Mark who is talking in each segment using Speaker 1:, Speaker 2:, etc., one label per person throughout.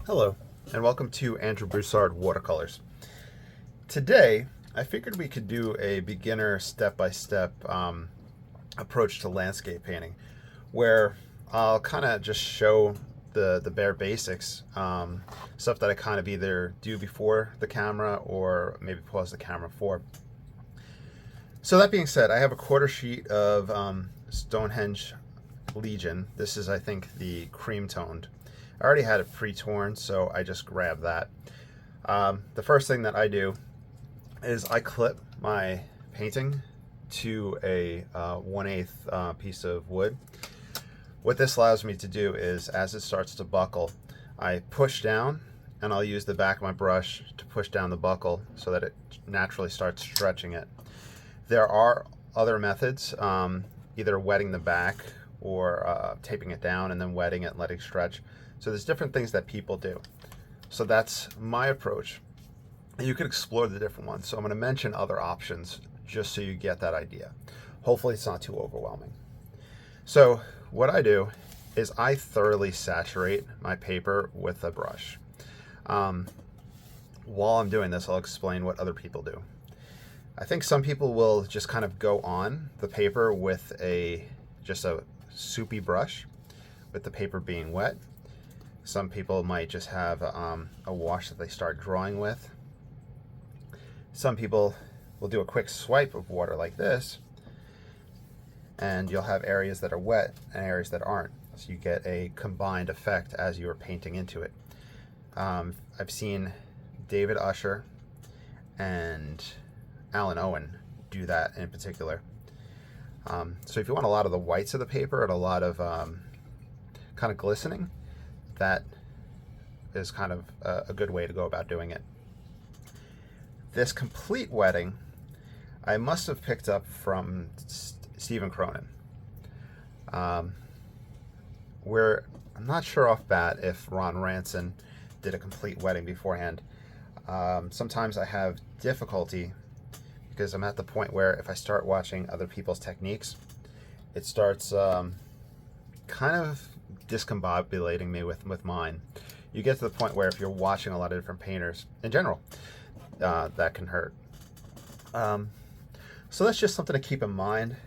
Speaker 1: Hello, and welcome to Andrew Broussard Watercolors. Today, I figured we could do a beginner step-by-step approach to landscape painting, where I'll kind of just show the bare basics, stuff that I kind of either do before the camera or maybe pause the camera for. So that being said, I have a quarter sheet of Stonehenge Legion. This is, I think, the cream toned. I already had it pre-torn, so I just grabbed that. The first thing that I do is I clip my painting to a 1/8 piece of wood. What this allows me to do is, as it starts to buckle, I push down, and I'll use the back of my brush to push down the buckle so that it naturally starts stretching it. There are other methods, either wetting the back or taping it down and then wetting it and letting it stretch. So there's different things that people do. So that's my approach. You could explore the different ones. So I'm going to mention other options just so you get that idea. Hopefully it's not too overwhelming. So what I do is I thoroughly saturate my paper with a brush. While I'm doing this, I'll explain what other people do. I think some people will just kind of go on the paper with just a soupy brush with the paper being wet. Some people might just have a wash that they start drawing with. Some people will do a quick swipe of water like this, and you'll have areas that are wet and areas that aren't. So you get a combined effect as you're painting into it. I've seen David Usher and Alan Owen do that in particular. So if you want a lot of the whites of the paper and a lot of kind of glistening, that is kind of a good way to go about doing it. This complete wetting, I must have picked up from Stephen Cronin. Where I'm not sure off bat if ranson did a complete wetting beforehand. Sometimes I have difficulty because I'm at the point where if I start watching other people's techniques, it starts kind of discombobulating me with mine. You get to the point where if you're watching a lot of different painters in general, that can hurt. So that's just something to keep in mind.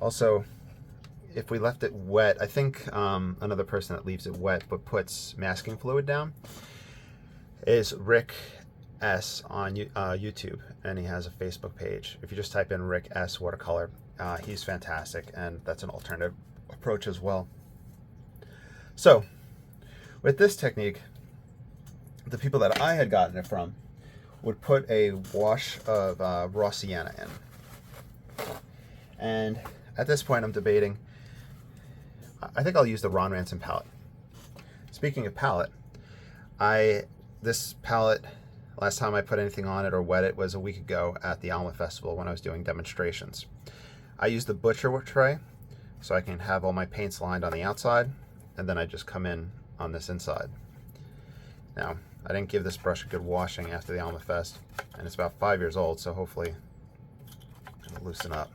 Speaker 1: Also, if we left it wet, I think another person that leaves it wet but puts masking fluid down is Rick S on YouTube, and he has a Facebook page. If you just type in Rick S Watercolor, he's fantastic, and that's an alternative approach as well. So with this technique, the people that I had gotten it from would put a wash of raw sienna in, and at this point I'm debating, I think I'll use the Ron Ranson palette. Speaking of palette, this palette, last time I put anything on it or wet it was a week ago at the Alma Festival when I was doing demonstrations. I used the butcher tray so I can have all my paints lined on the outside, and then I just come in on this inside. Now, I didn't give this brush a good washing after the Alma Fest, and it's about 5 years old, so hopefully it'll loosen up.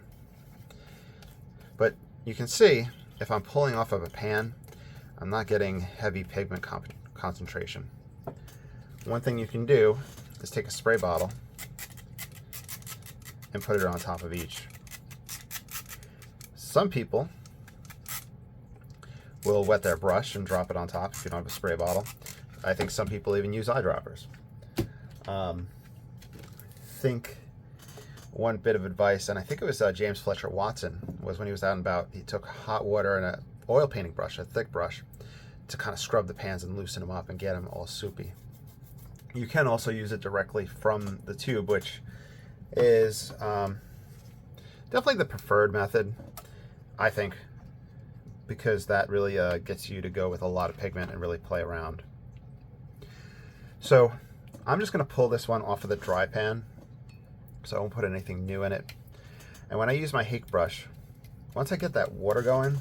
Speaker 1: But you can see, if I'm pulling off of a pan, I'm not getting heavy pigment concentration. One thing you can do is take a spray bottle and put it on top of each. Some people will wet their brush and drop it on top if you don't have a spray bottle. I think some people even use eyedroppers. I think one bit of advice, and I think it was James Fletcher Watson, was when he was out and about, he took hot water and an oil painting brush, a thick brush, to kind of scrub the pans and loosen them up and get them all soupy. You can also use it directly from the tube, which is definitely the preferred method, I think, because that really gets you to go with a lot of pigment and really play around. So I'm just going to pull this one off of the dry pan, so I won't put anything new in it. And when I use my hake brush, once I get that water going,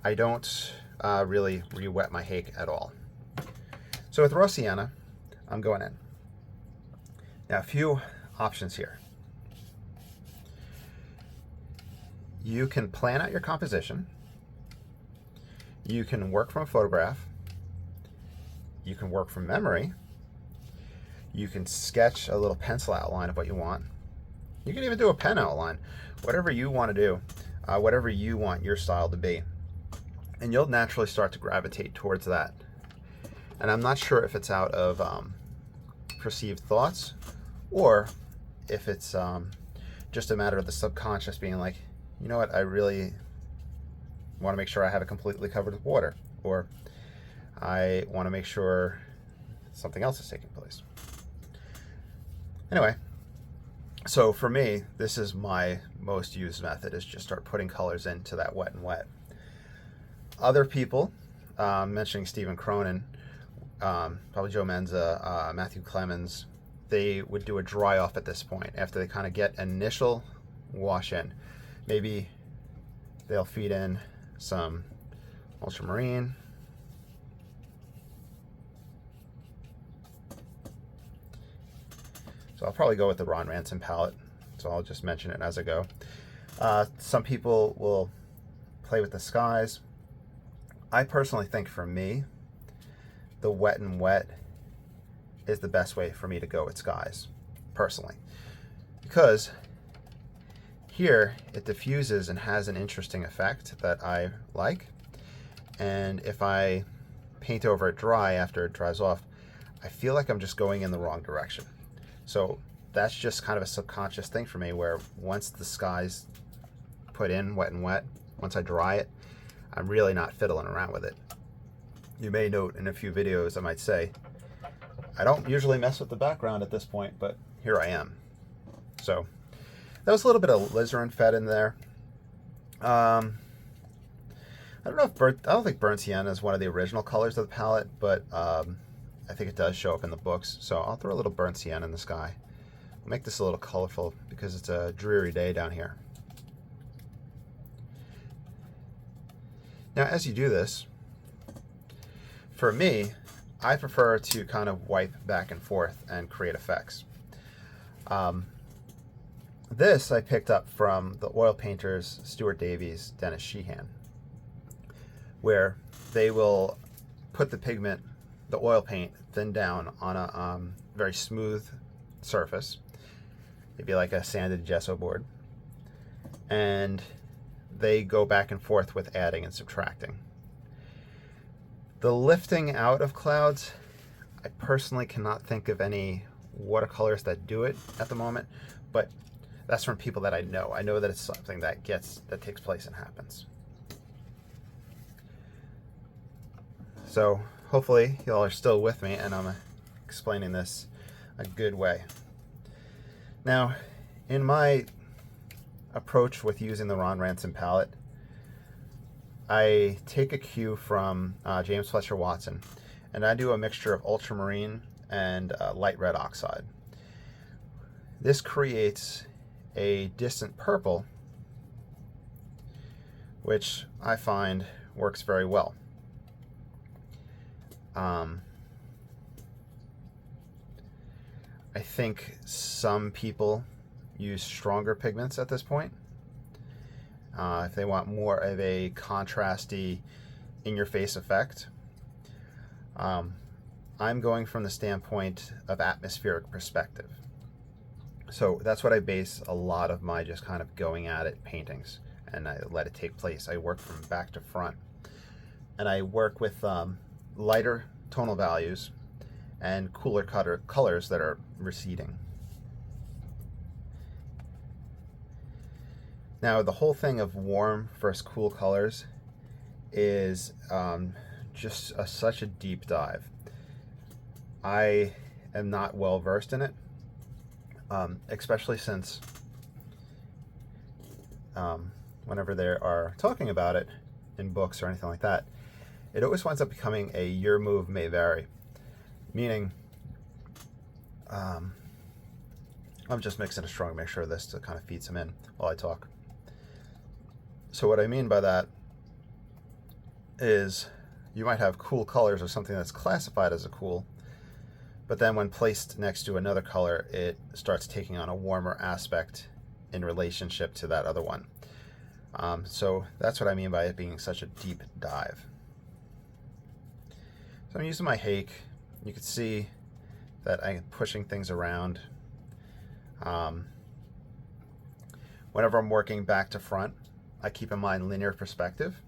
Speaker 1: I don't really re-wet my hake at all. So with raw sienna, I'm going in. Now, a few options here. You can plan out your composition. You can work from a photograph, you can work from memory. You can sketch a little pencil outline of what you want. You can even do a pen outline, whatever you want to do, whatever you want your style to be. And you'll naturally start to gravitate towards that. And I'm not sure if it's out of perceived thoughts, or if it's just a matter of the subconscious being like, you know what, I really want to make sure I have it completely covered with water, or I want to make sure something else is taking place. Anyway, so for me, this is my most used method, is just start putting colors into that wet and wet. Other people, mentioning Stephen Cronin, probably Joe Menza, Matthew Clemens, they would do a dry off at this point after they kind of get initial wash in. Maybe they'll feed in some ultramarine, so I'll probably go with the Ron Ranson palette, so I'll just mention it as I go. Some people will play with the skies. I personally think, for me, the wet and wet is the best way for me to go with skies, personally, because here it diffuses and has an interesting effect that I like, and if I paint over it dry after it dries off, I feel like I'm just going in the wrong direction. So that's just kind of a subconscious thing for me, where once the sky's put in wet and wet, once I dry it, I'm really not fiddling around with it. You may note in a few videos I might say, I don't usually mess with the background at this point, but here I am. So that was a little bit of alizarin fed in there. I don't know if I don't think burnt sienna is one of the original colors of the palette, but I think it does show up in the books. So I'll throw a little burnt sienna in the sky. I'll make this a little colorful because it's a dreary day down here. Now, as you do this, for me, I prefer to kind of wipe back and forth and create effects. This I picked up from the oil painters Stuart Davies, Dennis Sheehan, where they will put the pigment, the oil paint, thin down on a very smooth surface, maybe like a sanded gesso board, and they go back and forth with adding and subtracting. The lifting out of clouds, I personally cannot think of any watercolors that do it at the moment, but that's from people that I know. I know that it's something that takes place and happens. So hopefully y'all are still with me and I'm explaining this a good way. Now, in my approach with using the Ron Ranson palette, I take a cue from James Fletcher Watson, and I do a mixture of ultramarine and light red oxide. This creates a distant purple, which I find works very well. I think some people use stronger pigments at this point. If they want more of a contrasty, in-your-face effect. I'm going from the standpoint of atmospheric perspective. So that's what I base a lot of my just kind of going at it paintings, and I let it take place. I work from back to front, and I work with lighter tonal values and cooler colors that are receding. Now, the whole thing of warm versus cool colors is just such a deep dive. I am not well versed in it, especially since whenever they are talking about it in books or anything like that, it always winds up becoming a your move may vary, meaning I'm just mixing a strong mixture of this to kind of feed some in while I talk. So what I mean by that is you might have cool colors or something that's classified as a cool, but then when placed next to another color, it starts taking on a warmer aspect in relationship to that other one. So that's what I mean by it being such a deep dive. So I'm using my Hake you can see that I'm pushing things around. Whenever I'm working back to front, I keep in mind linear perspective,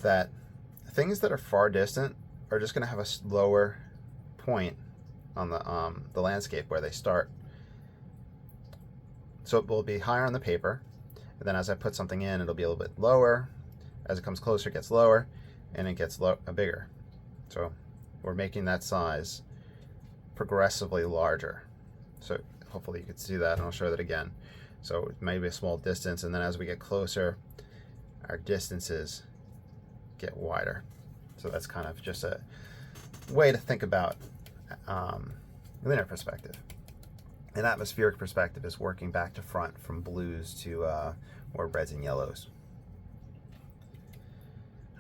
Speaker 1: that things that are far distant are just going to have a lower point on the landscape where they start. So it will be higher on the paper, and then as I put something in, it'll be a little bit lower. As it comes closer, it gets lower, and it gets bigger. So we're making that size progressively larger. So hopefully you can see that, and I'll show that again. So maybe a small distance, and then as we get closer, our distances get wider. So that's kind of just a way to think about linear perspective. An atmospheric perspective is working back to front from blues to more reds and yellows.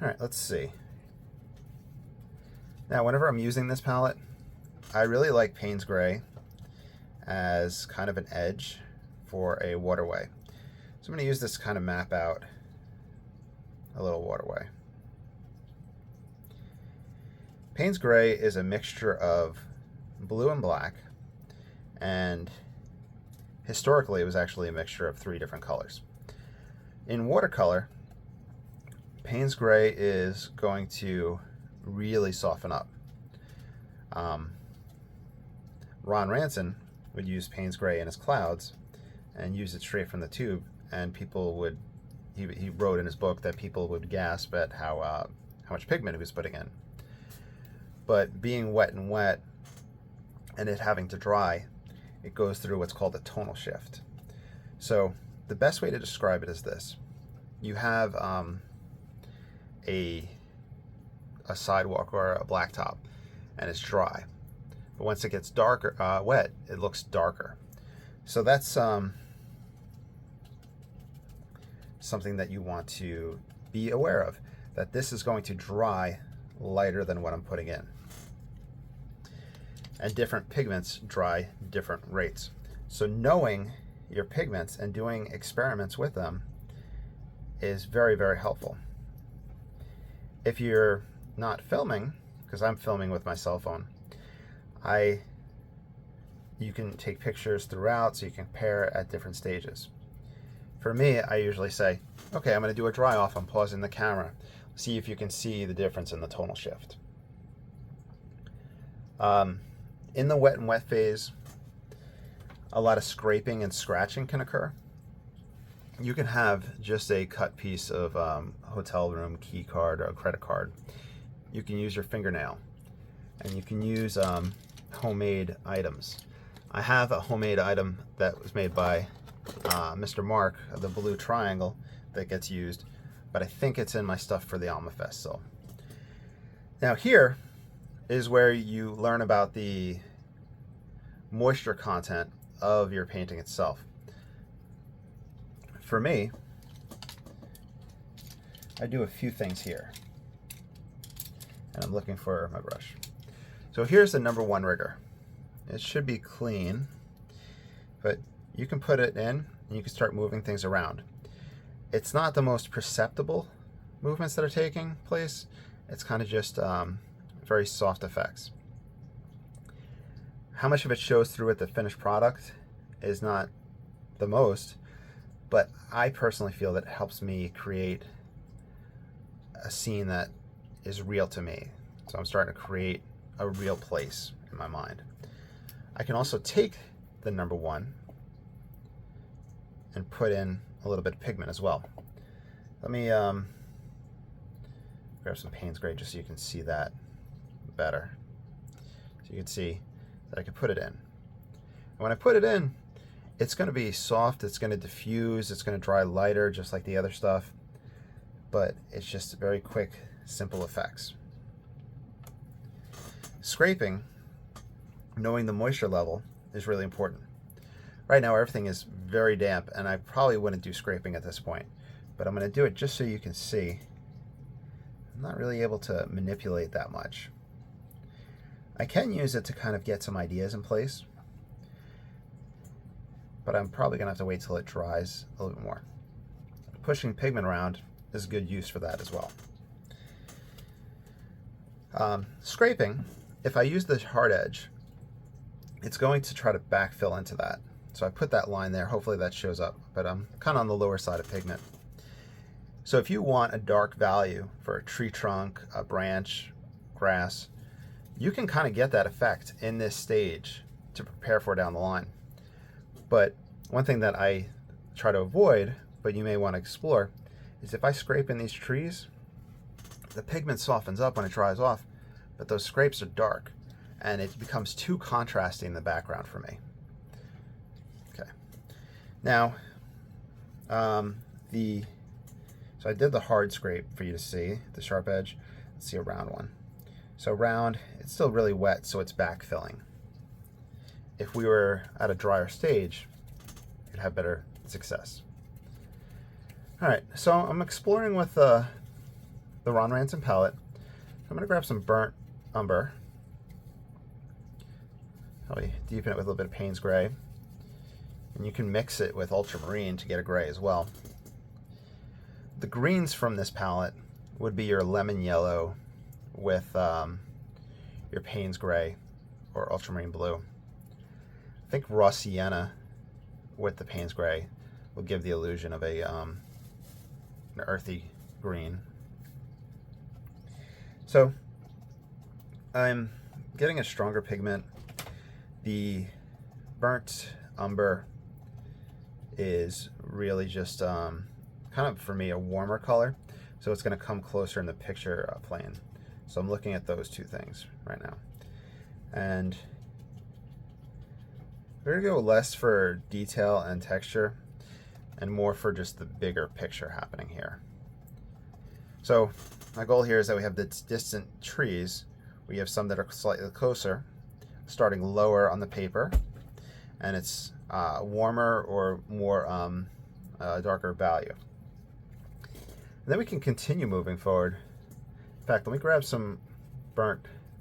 Speaker 1: All right, let's see. Now, whenever I'm using this palette, I really like Payne's Gray as kind of an edge for a waterway. So I'm going to use this to kind of map out a little waterway. Payne's Gray is a mixture of blue and black, and historically it was actually a mixture of 3 different colors. In watercolor, Payne's Gray is going to really soften up. Ron Ranson would use Payne's Gray in his clouds and use it straight from the tube, and people would, he wrote in his book that people would gasp at how much pigment he was putting in. But being wet and it having to dry, it goes through what's called a tonal shift. So the best way to describe it is this. You have a sidewalk or a blacktop, and it's dry. But once it gets darker, wet, it looks darker. So that's something that you want to be aware of, that this is going to dry lighter than what I'm putting in. And different pigments dry different rates. So knowing your pigments and doing experiments with them is very, very helpful. If you're not filming, because I'm filming with my cell phone, you can take pictures throughout so you can compare at different stages. For me, I usually say, okay, I'm going to do a dry off. I'm pausing the camera. See if you can see the difference in the tonal shift. In the wet and wet phase, a lot of scraping and scratching can occur. You can have just a cut piece of hotel room key card or credit card. You can use your fingernail, and you can use homemade items. I have a homemade item that was made by Mr. Mark, the blue triangle that gets used, but I think it's in my stuff for the Almafest. So now here is where you learn about the moisture content of your painting itself. For me, I do a few things here, and I'm looking for my brush. So here's the #1 rigger. It should be clean, but you can put it in and you can start moving things around. It's not the most perceptible movements that are taking place. It's kind of just very soft effects. How much of it shows through at the finished product is not the most, but I personally feel that it helps me create a scene that is real to me. So I'm starting to create a real place in my mind. I can also take the #1 and put in a little bit of pigment as well. Let me grab some Payne's Gray just so you can see that better. So you can see that I can put it in. And when I put it in, it's going to be soft, it's going to diffuse, it's going to dry lighter just like the other stuff, but it's just very quick, simple effects. Scraping, knowing the moisture level, is really important. Right now everything is very damp, and I probably wouldn't do scraping at this point, but I'm going to do it just so you can see. I'm not really able to manipulate that much. I can use it to kind of get some ideas in place, but I'm probably going to have to wait till it dries a little bit more. Pushing pigment around is a good use for that as well. Scraping if I use the hard edge, it's going to try to backfill into that. So I put that line there. Hopefully that shows up, but I'm kind of on the lower side of pigment. So if you want a dark value for a tree trunk, a branch, grass, you can kind of get that effect in this stage to prepare for down the line. But one thing that I try to avoid, but you may want to explore, is if I scrape in these trees, the pigment softens up when it dries off, but those scrapes are dark and it becomes too contrasting in the background for me. Okay. Now, so I did the hard scrape for you to see, the sharp edge. Let's see a round one. So round, it's still really wet, so it's backfilling. If we were at a drier stage, you'd have better success. All right, so I'm exploring with the ranson palette. I'm gonna grab some burnt umber. Probably deepen it with a little bit of Payne's gray. And you can mix it with ultramarine to get a gray as well. The greens from this palette would be your lemon yellow with your Payne's gray or ultramarine blue. I think raw sienna with the Payne's gray will give the illusion of an earthy green. So I'm getting a stronger pigment. The burnt umber is really just kind of, for me, a warmer color. So it's going to come closer in the picture plane. So I'm looking at those two things right now. And we're going to go less for detail and texture and more for just the bigger picture happening here. So my goal here is that we have the distant trees. We have some that are slightly closer, starting lower on the paper, and it's warmer or more darker value. And then we can continue moving forward. In fact, let me grab some burnt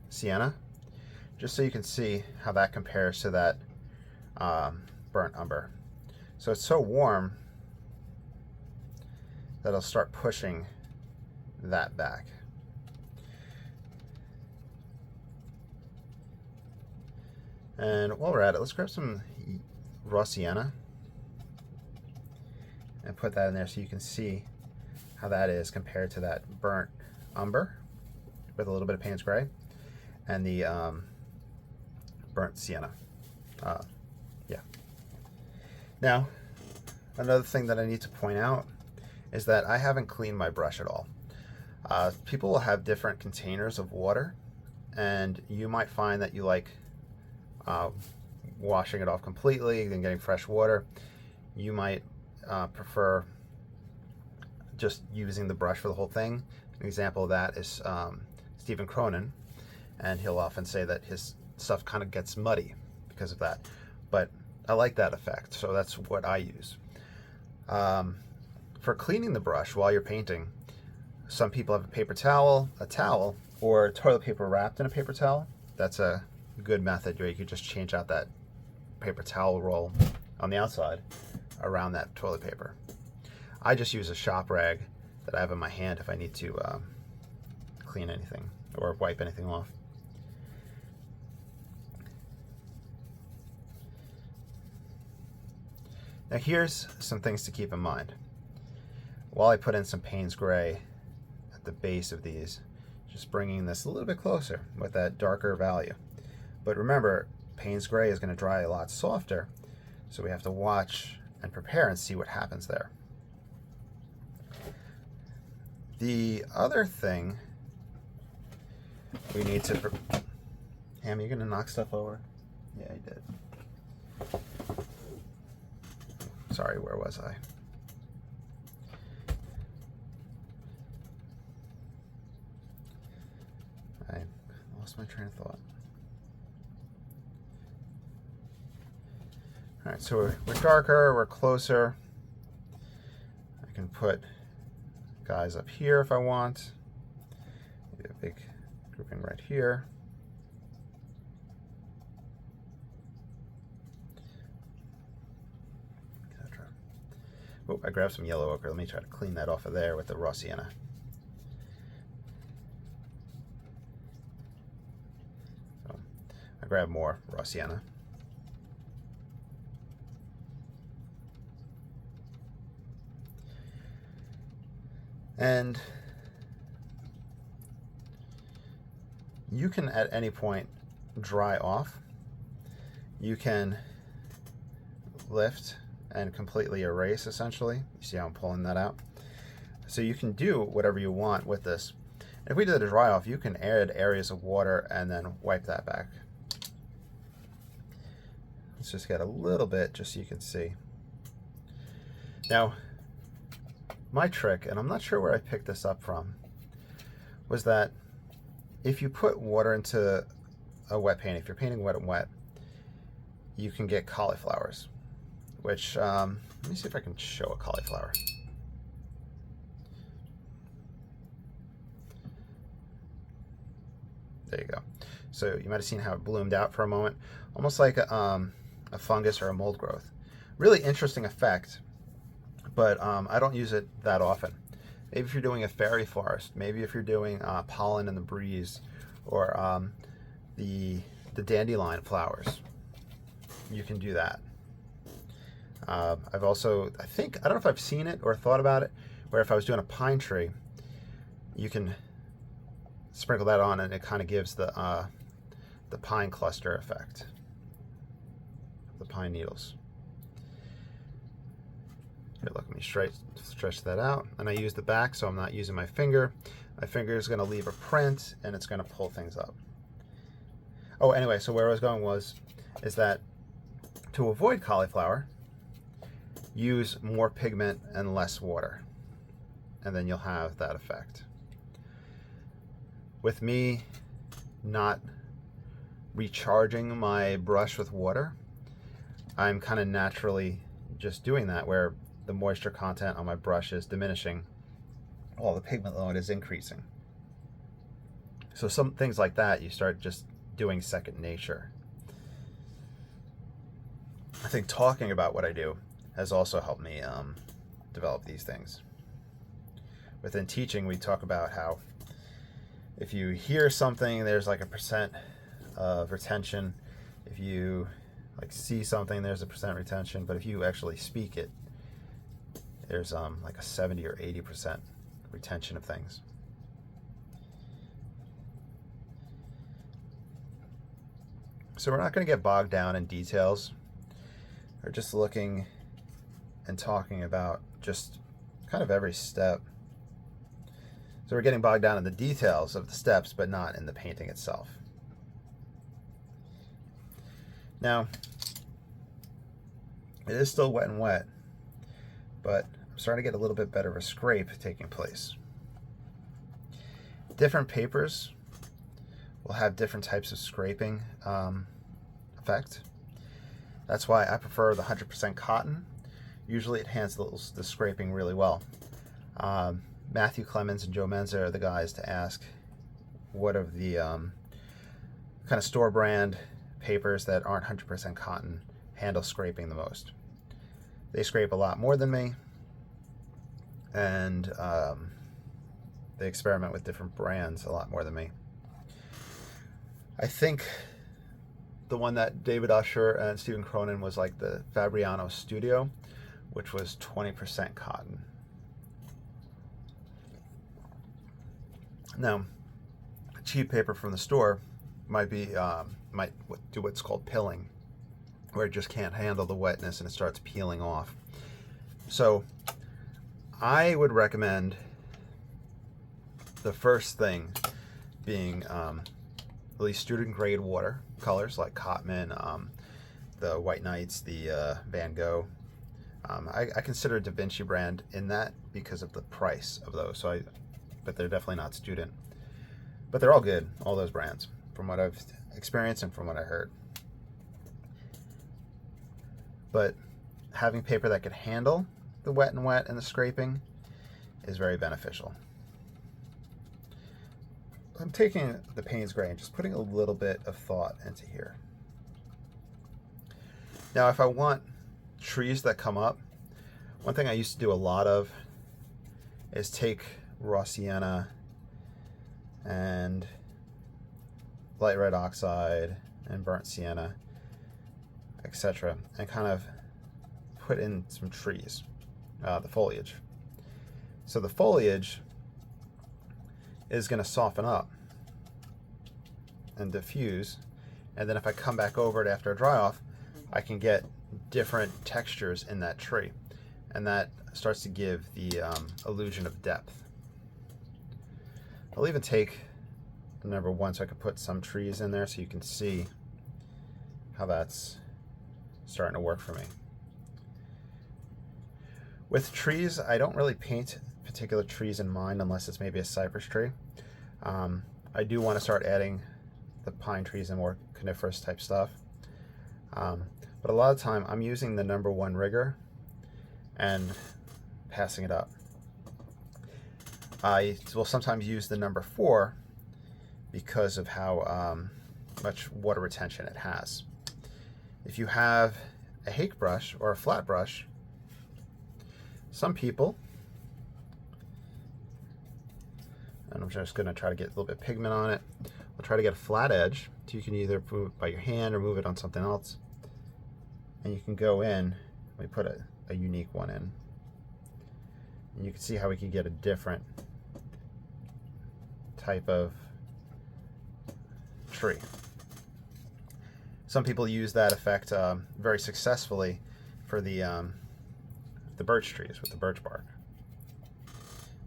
Speaker 1: sienna, just so you can see how that compares to that burnt umber. So it's so warm that I'll start pushing that back. And while we're at it, let's grab some raw sienna and put that in there so you can see how that is compared to that burnt umber with a little bit of Payne's gray and the burnt sienna. Yeah. Now, another thing that I need to point out is that I haven't cleaned my brush at all. People will have different containers of water, and you might find that you like washing it off completely and getting fresh water. You might prefer just using the brush for the whole thing. An example of that is Stephen Cronin, and he'll often say that his stuff kind of gets muddy because of that. But I like that effect, so that's what I use. For cleaning the brush while you're painting, some people have a paper towel, or toilet paper wrapped in a paper towel. That's a good method where you could just change out that paper towel roll on the outside around that toilet paper. I just use a shop rag that I have in my hand if I need to clean anything or wipe anything off. Now here's some things to keep in mind. While I put in some Payne's gray at the base of these, just bringing this a little bit closer with that darker value. But remember, Payne's gray is going to dry a lot softer, so we have to watch and prepare and see what happens there. The other thing we need to... Ham, you going to knock stuff over? Yeah, I did. Sorry, where was I? I lost my train of thought. All right, so we're darker, we're closer. I can put guys up here if I want. Maybe a big grouping right here. Oh, I grabbed some yellow ochre. Let me try to clean that off of there with the raw sienna. I grab more raw sienna. And you can at any point dry off. You can lift and completely erase, essentially. You see how I'm pulling that out? So you can do whatever you want with this. If we did a dry off, you can add areas of water and then wipe that back. Let's just get a little bit just so you can see. Now, my trick, and I'm not sure where I picked this up from, was that if you put water into a wet paint, if you're painting wet and wet, you can get cauliflowers, which, let me see if I can show a cauliflower. There you go. So you might have seen how it bloomed out for a moment, almost like a fungus or a mold growth. Really interesting effect, but I don't use it that often. Maybe if you're doing a fairy forest, maybe if you're doing pollen in the breeze, or the dandelion flowers, you can do that. I've also, I don't know if I've seen it or thought about it, where if I was doing a pine tree, you can sprinkle that on and it kind of gives the pine cluster effect, the pine needles. Here, look, let me stretch that out, and I use the back, so I'm not using my finger. My finger is going to leave a print, and it's going to pull things up. Oh, anyway, so where I was going is that to avoid cauliflower, use more pigment and less water, and then you'll have that effect. With me not recharging my brush with water, I'm kind of naturally just doing that, where the moisture content on my brush is diminishing while the pigment load is increasing. So some things like that, you start just doing second nature. I think talking about what I do has also helped me develop these things. Within teaching, we talk about how if you hear something, there's like a % of retention. If you see something, there's a % retention. But if you actually speak it, there's like a 70 or 80% retention of things. So we're not going to get bogged down in details. We're just looking and talking about just kind of every step. So we're getting bogged down in the details of the steps, but not in the painting itself. Now, it is still wet and wet, but I'm starting to get a little bit better of a scrape taking place. Different papers will have different types of scraping effect. That's why I prefer the 100% cotton. Usually it handles the scraping really well. Matthew Clemens and Joe Menza are the guys to ask what of the kind of store brand papers that aren't 100% cotton handle scraping the most. They scrape a lot more than me, and they experiment with different brands a lot more than me. I think the one that David Usher and Stephen Cronin was like the Fabriano Studio, which was 20% cotton. Now, cheap paper from the store might do what's called pilling, where it just can't handle the wetness and it starts peeling off. So I would recommend the first thing being at least student grade watercolors like Cotman, the White Knights, the Van Gogh. I consider Da Vinci brand in that because of the price of those. But they're definitely not student. But they're all good, all those brands, from what I've experienced and from what I heard. But having paper that could handle the wet and the scraping is very beneficial. I'm taking the Payne's Gray and just putting a little bit of thought into here. Now, if I want trees that come up, one thing I used to do a lot of is take raw sienna and light red oxide and burnt sienna, etc., and kind of put in some trees, the foliage. So the foliage is going to soften up and diffuse, and then if I come back over it after a dry off, I can get different textures in that tree, and that starts to give the illusion of depth. I'll even take number 1 so I can put some trees in there so you can see how that's starting to work for me. With trees, I don't really paint particular trees in mind unless it's maybe a cypress tree. I do want to start adding the pine trees and more coniferous type stuff. But a lot of the time I'm using the number 1 rigger and passing it up. I will sometimes use the number 4 because of how much water retention it has. If you have a hake brush or a flat brush, some people, and I'm just going to try to get a little bit of pigment on it, we'll try to get a flat edge, so you can either move it by your hand or move it on something else, and you can go in, we put a unique one in, and you can see how we can get a different type of tree. Some people use that effect very successfully for the birch trees with the birch bark,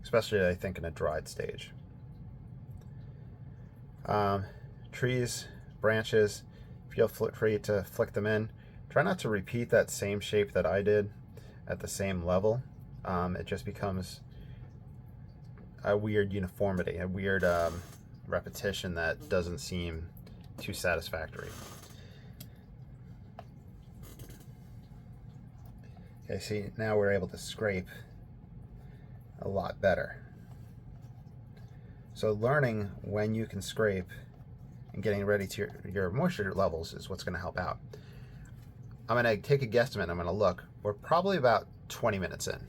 Speaker 1: especially I think in a dried stage. Trees, branches, feel free to flick them in. Try not to repeat that same shape that I did at the same level. It just becomes a weird uniformity, a weird repetition that doesn't seem too satisfactory. Okay, see, now we're able to scrape a lot better. So learning when you can scrape and getting ready to your moisture levels is what's going to help out. I'm going to take a guesstimate. I'm going to look. We're probably about 20 minutes in.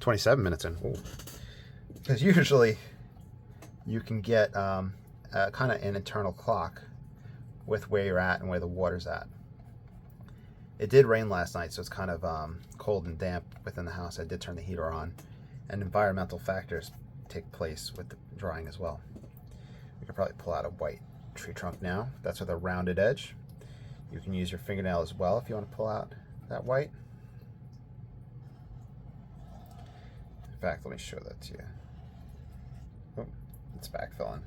Speaker 1: 27 minutes in. Ooh. Because usually you can get kind of an internal clock with where you're at and where the water's at. It did rain last night, so it's kind of cold and damp within the house. I did turn the heater on, and environmental factors take place with the drying as well. We could probably pull out a white tree trunk now. That's with a rounded edge. You can use your fingernail as well if you want to pull out that white. In fact, let me show that to you. Oh, it's backfilling.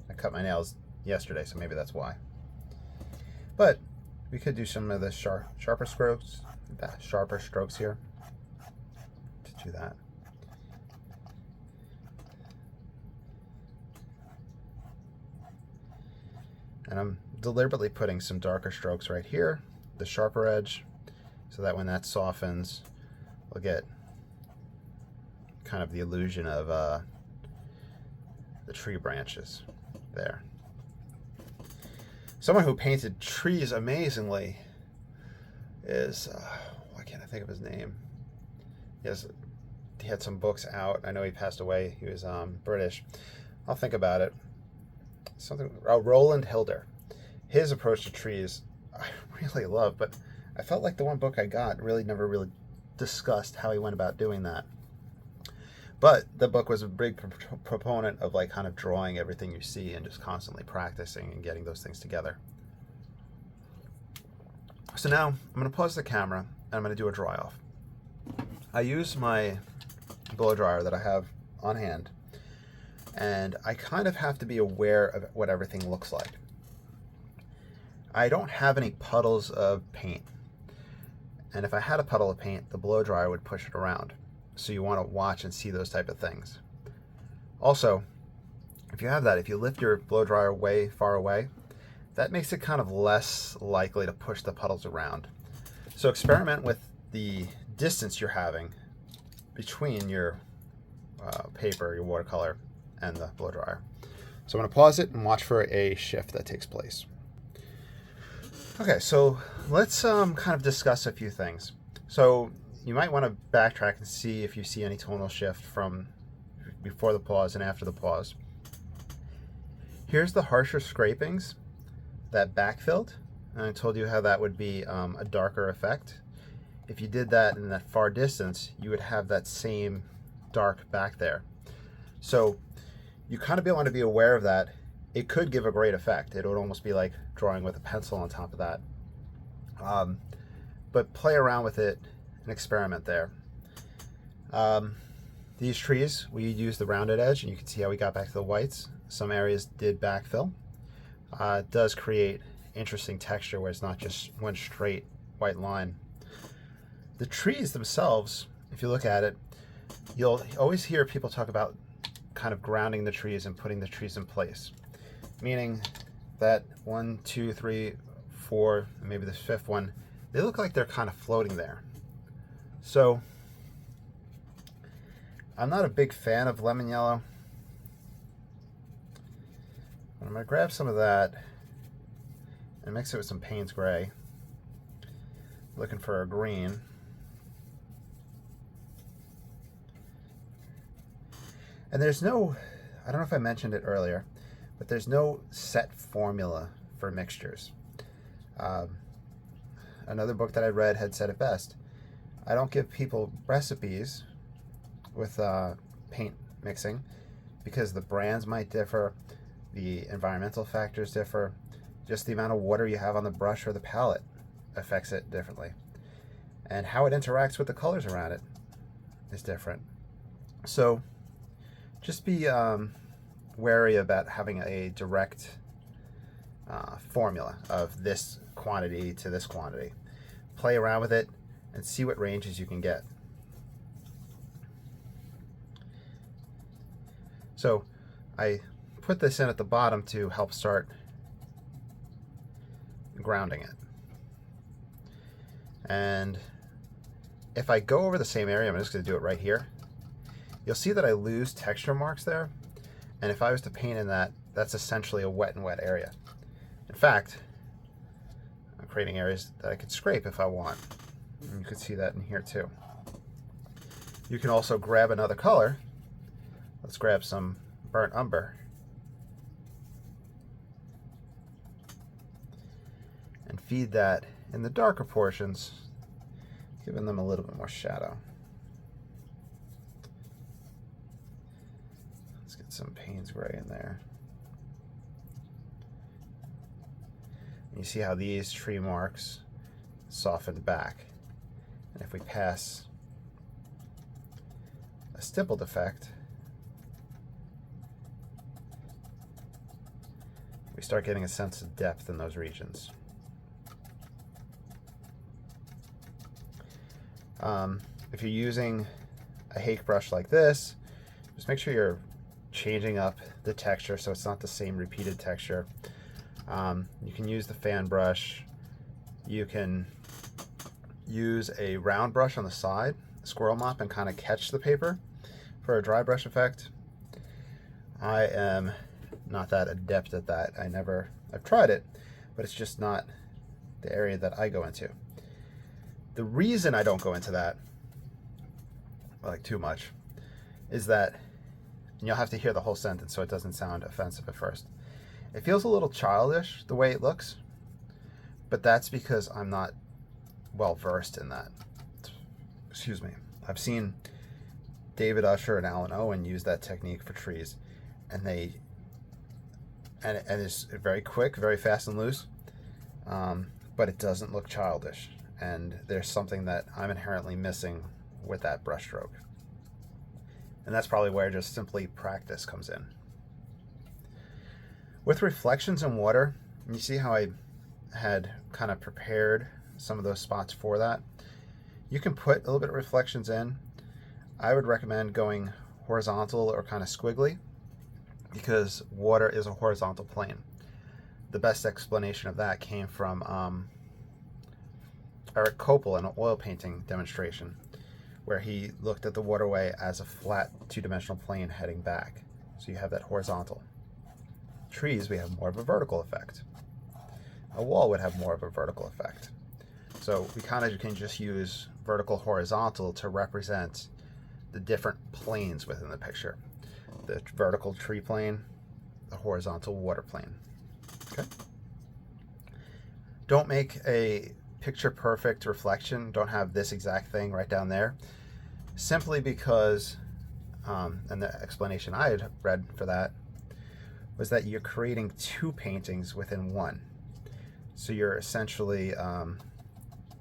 Speaker 1: I cut my nails yesterday, so maybe that's why. But we could do some of the sharper strokes here to do that. And I'm deliberately putting some darker strokes right here, the sharper edge, so that when that softens, we'll get kind of the illusion of the tree branches there. Someone who painted trees amazingly is, why can't I think of his name? He had some books out. I know he passed away. He was British. I'll think about it. Roland Hilder. His approach to trees I really love, but I felt like the one book I got never really discussed how he went about doing that. But the book was a big proponent of like kind of drawing everything you see and just constantly practicing and getting those things together. So now I'm going to pause the camera and I'm going to do a dry off. I use my blow dryer that I have on hand, and I kind of have to be aware of what everything looks like. I don't have any puddles of paint, and if I had a puddle of paint, the blow dryer would push it around. So you want to watch and see those type of things. Also, if you have that, if you lift your blow dryer way far away, that makes it kind of less likely to push the puddles around. So experiment with the distance you're having between your paper, your watercolor, and the blow dryer. So I'm going to pause it and watch for a shift that takes place. Okay, so let's kind of discuss a few things. So you might want to backtrack and see if you see any tonal shift from before the pause and after the pause. Here's the harsher scrapings. that backfilled, and I told you how that would be a darker effect. If you did that in that far distance, you would have that same dark back there. So you kind of want to be aware of that. It could give a great effect. It would almost be like drawing with a pencil on top of that. But play around with it and experiment there. These trees, we used the rounded edge, and you can see how we got back to the whites. Some areas did backfill. It does create interesting texture where it's not just one straight white line. The trees themselves, if you look at it, you'll always hear people talk about kind of grounding the trees and putting the trees in place. Meaning that 1, 2, 3, 4, maybe the fifth one, they look like they're kind of floating there. So I'm not a big fan of lemon yellow. I'm going to grab some of that and mix it with some Payne's gray. Looking for a green. And there's no, I don't know if I mentioned it earlier, but there's no set formula for mixtures. Another book that I read had said it best. I don't give people recipes with paint mixing because the brands might differ, the environmental factors differ, just the amount of water you have on the brush or the palette affects it differently. And how it interacts with the colors around it is different. So just be wary about having a direct formula of this quantity to this quantity. Play around with it and see what ranges you can get. So I put this in at the bottom to help start grounding it. And if I go over the same area, I'm just going to do it right here. You'll see that I lose texture marks there. And if I was to paint in that, that's essentially a wet and wet area. In fact, I'm creating areas that I could scrape if I want. And you can see that in here too. You can also grab another color. Let's grab some burnt umber. And feed that in the darker portions, giving them a little bit more shadow. Let's get some Payne's gray in there. And you see how these tree marks soften back. And if we pass a stippled effect, we start getting a sense of depth in those regions. If you're using a hake brush like this, just make sure you're changing up the texture so it's not the same repeated texture. You can use the fan brush. You can use a round brush on the side, a squirrel mop, and kind of catch the paper for a dry brush effect. I am not that adept at that. I've tried it, but it's just not the area that I go into. The reason I don't go into that, like too much, is that, and you'll have to hear the whole sentence so it doesn't sound offensive at first. It feels a little childish the way it looks, but that's because I'm not well versed in that. Excuse me. I've seen David Usher and Alan Owen use that technique for trees, and it's very quick, very fast and loose, but it doesn't look childish. And there's something that I'm inherently missing with that brush stroke. And that's probably where just simply practice comes in. With reflections in water, you see how I had kind of prepared some of those spots for that. You can put a little bit of reflections in. I would recommend going horizontal or kind of squiggly because water is a horizontal plane. The best explanation of that came from Eric Kopel in an oil painting demonstration where he looked at the waterway as a flat two-dimensional plane heading back. So you have that horizontal. Trees, we have more of a vertical effect. A wall would have more of a vertical effect. So we kind of can just use vertical, horizontal to represent the different planes within the picture. The vertical tree plane, the horizontal water plane. Okay. Don't make a picture perfect reflection. Don't have this exact thing right down there, simply because, and the explanation I had read for that was that you're creating two paintings within one. So you're essentially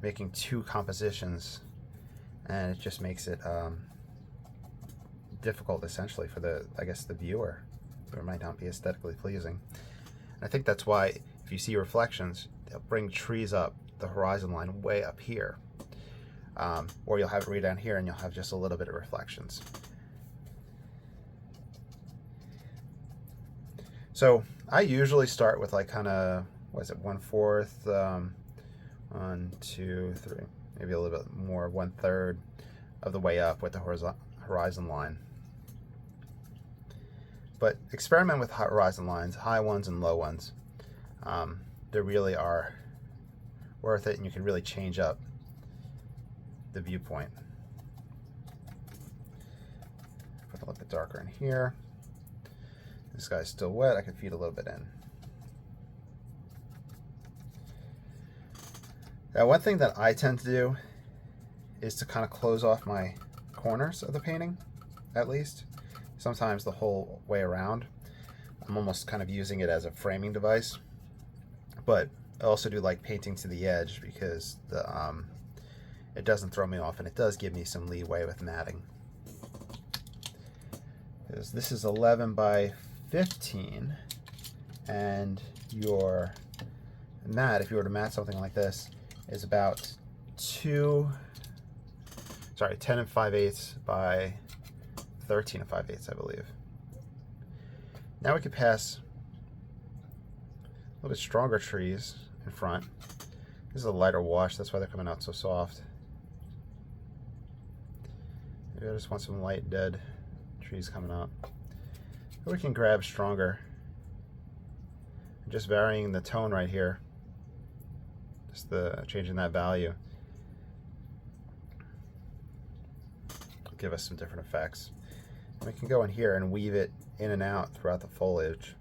Speaker 1: making two compositions, and it just makes it difficult essentially for the, I guess, the viewer. It might not be aesthetically pleasing. And I think that's why if you see reflections, they'll bring trees up, the horizon line way up here. Or you'll have it right down here and you'll have just a little bit of reflections. So I usually start with like kind of, what is it, 1/4, 1, 2, 3, maybe a little bit more, 1/3 of the way up with the horizon line. But experiment with horizon lines, high ones and low ones. They really are worth it, and you can really change up the viewpoint. Put a little bit darker in here. This guy's still wet. I can feed a little bit in. Now, one thing that I tend to do is to kind of close off my corners of the painting, at least. Sometimes the whole way around. I'm almost kind of using it as a framing device. But I also do like painting to the edge because it doesn't throw me off, and it does give me some leeway with matting. Because this is 11 by 15, and your mat, if you were to mat something like this, is about 10 5/8 by 13 5/8, I believe. Now we could pass a little bit stronger trees in front. This is a lighter wash, that's why they're coming out so soft. Maybe I just want some light dead trees coming up. Or we can grab stronger. Just varying the tone right here. Just changing that value. Give us some different effects. And we can go in here and weave it in and out throughout the foliage.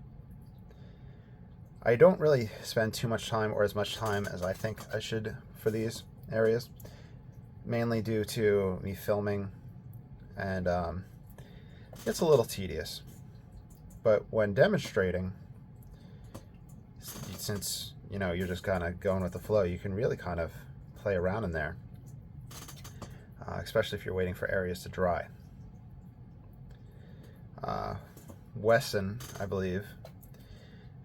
Speaker 1: I don't really spend too much time, or as much time as I think I should, for these areas, mainly due to me filming, and it's a little tedious. But when demonstrating, since you're just kind of going with the flow, you can really kind of play around in there, especially if you're waiting for areas to dry. Wesson, I believe,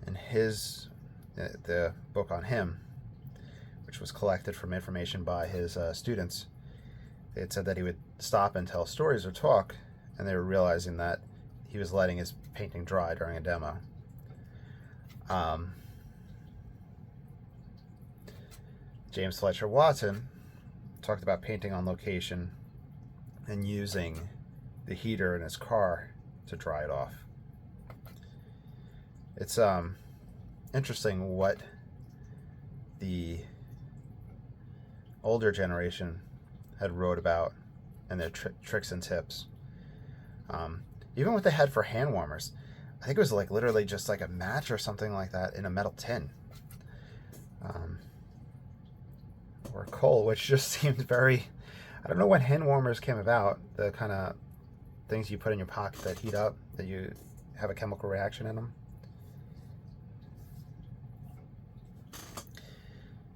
Speaker 1: in the book on him, which was collected from information by his students, they had said that he would stop and tell stories or talk, and they were realizing that he was letting his painting dry during a demo. James Fletcher Watson talked about painting on location and using the heater in his car to dry it off. It's interesting what the older generation had wrote about and their tricks and tips. Even what they had for hand warmers. I think it was like literally just like a match or something like that in a metal tin. Or coal, which just seems very... I don't know when hand warmers came about, the kind of things you put in your pocket that heat up, that you have a chemical reaction in them.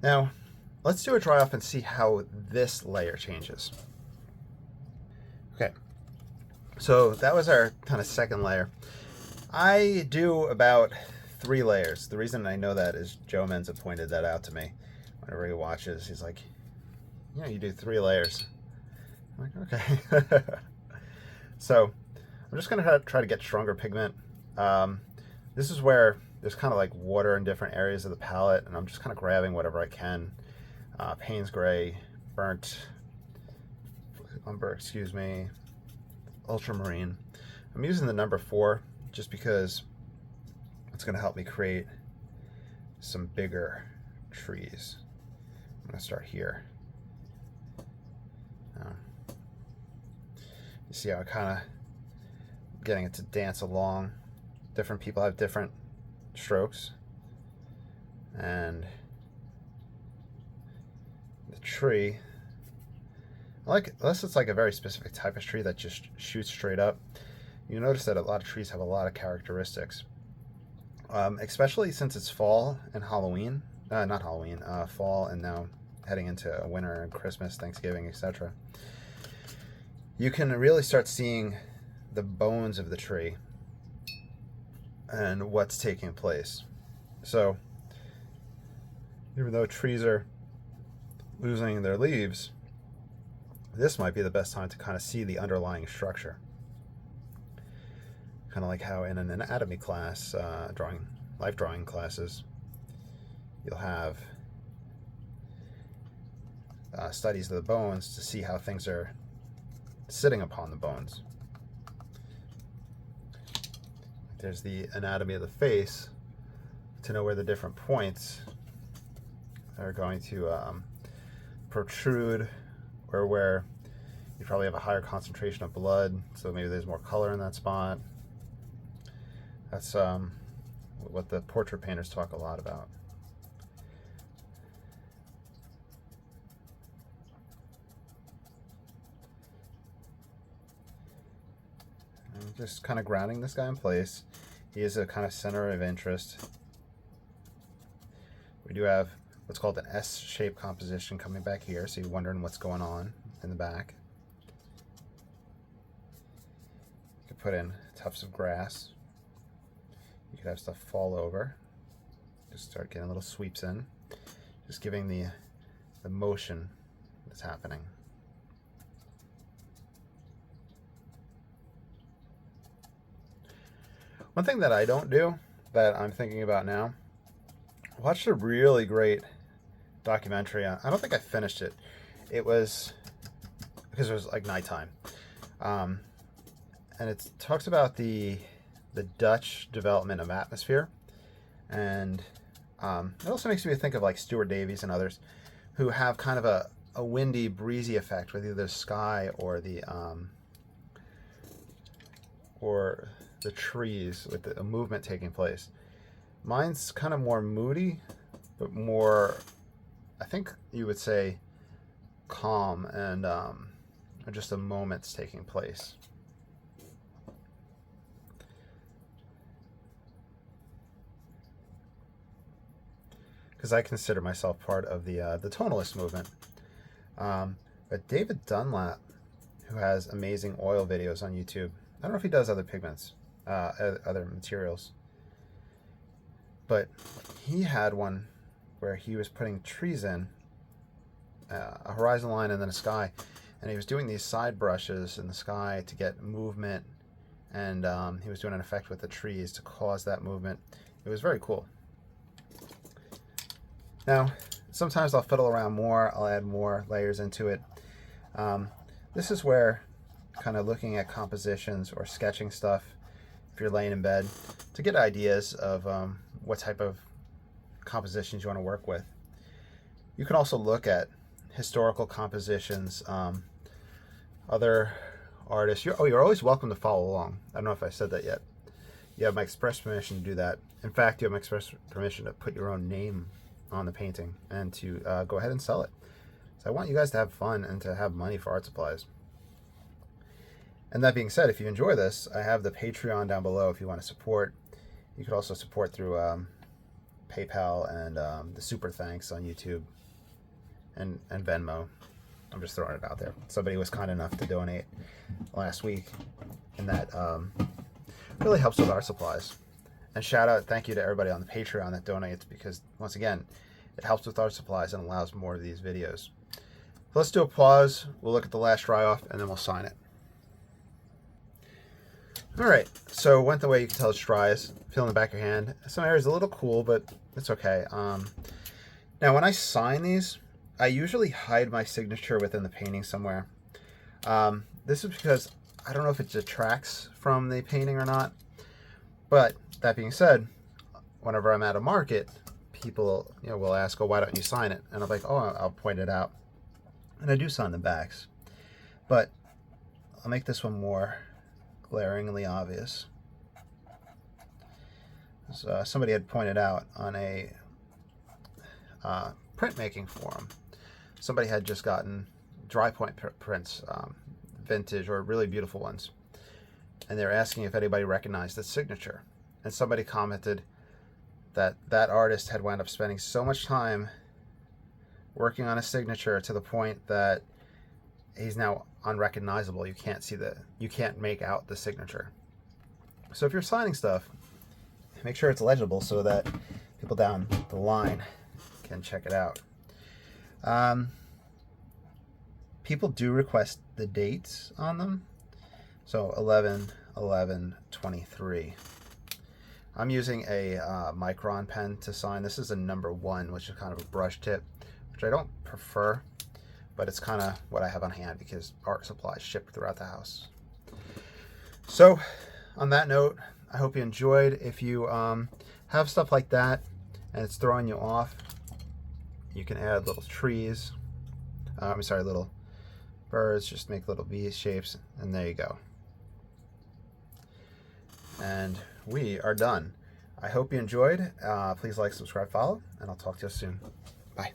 Speaker 1: Now, let's do a dry off and see how this layer changes. Okay, so that was our kind of second layer. I do about 3 layers. The reason I know that is Joe Menza pointed that out to me. Whenever he watches, he's like, you do 3 layers. I'm like, okay. So I'm just going to try to get stronger pigment. This is where there's kind of like water in different areas of the palette, and I'm just kind of grabbing whatever I can. Payne's Gray, Burnt Umber, Ultramarine. I'm using the number 4 just because it's going to help me create some bigger trees. I'm going to start here. You see how I kind of getting it to dance along. Different people have different strokes, and the tree, unless it's like a very specific type of tree that just shoots straight up, you notice that a lot of trees have a lot of characteristics. Especially since it's fall and Halloween, not Halloween, fall and now heading into winter and Christmas, Thanksgiving, etc. You can really start seeing the bones of the tree and what's taking place. So even though trees are losing their leaves, this might be the best time to kind of see the underlying structure. Kind of like how in an anatomy class, life drawing classes, you'll have studies of the bones to see how things are sitting upon the bones. There's the anatomy of the face to know where the different points are going to protrude, or where you probably have a higher concentration of blood, so maybe there's more color in that spot. That's what the portrait painters talk a lot about. And just kind of grounding this guy in place. He is a kind of center of interest. We do have what's called an S-shaped composition coming back here, so you're wondering what's going on in the back. You could put in tufts of grass. You could have stuff fall over. Just start getting little sweeps in. Just giving the motion that's happening. One thing that I don't do, that I'm thinking about now, I watched a really great documentary on, I don't think I finished it. It was, because it was like nighttime. And it talks about the Dutch development of atmosphere. And it also makes me think of like Stuart Davies and others who have kind of a windy, breezy effect with either the sky or the trees with a movement taking place. Mine's kind of more moody, but more, I think you would say, calm and just a moment's taking place. Because I consider myself part of the tonalist movement. But David Dunlap, who has amazing oil videos on YouTube, I don't know if he does other pigments, other materials, but he had one where he was putting trees in, a horizon line and then a sky, and he was doing these side brushes in the sky to get movement, and he was doing an effect with the trees to cause that movement. It was very cool. Now, sometimes I'll fiddle around more, I'll add more layers into it. This is where kind of looking at compositions or sketching stuff, if you're laying in bed, to get ideas of what type of compositions you want to work with. You can also look at historical compositions, other artists. You're always welcome to follow along. I don't know if I said that yet. You have my express permission to do that. In fact, you have my express permission to put your own name on the painting and to go ahead and sell it. So I want you guys to have fun and to have money for art supplies. And that being said, if you enjoy this, I have the Patreon down below if you want to support. You could also support through PayPal and the Super Thanks on YouTube and Venmo. I'm just throwing it out there. Somebody was kind enough to donate last week, and that really helps with art supplies. And thank you to everybody on the Patreon that donates, because once again, it helps with art supplies and allows more of these videos. So let's do a pause. We'll look at the last dry off and then we'll sign it. All right, so it went the way you can tell it's dry. Feel in the back of your hand. Some areas a little cool, but it's okay. Now, when I sign these, I usually hide my signature within the painting somewhere. This is because I don't know if it detracts from the painting or not. But that being said, whenever I'm at a market, people will ask, "Oh, why don't you sign it?" And I'm like, "Oh, I'll point it out," and I do sign the backs. But I'll make this one more glaringly obvious. So, somebody had pointed out on a printmaking forum somebody had just gotten dry point prints, vintage or really beautiful ones, and they were asking if anybody recognized the signature. And somebody commented that that artist had wound up spending so much time working on a signature to the point that he's now unrecognizable. You can't make out the signature. So if you're signing stuff, make sure it's legible so that people down the line can check it out. People do request the dates on them. So 11/11/23. I'm using a Micron pen to sign. This is a number 1, which is kind of a brush tip, which I don't prefer, but it's kind of what I have on hand because art supplies ship throughout the house. So on that note, I hope you enjoyed. If you have stuff like that and it's throwing you off, you can add little trees. Little birds. Just make little V shapes, and there you go. And we are done. I hope you enjoyed. Please like, subscribe, follow, and I'll talk to you soon. Bye.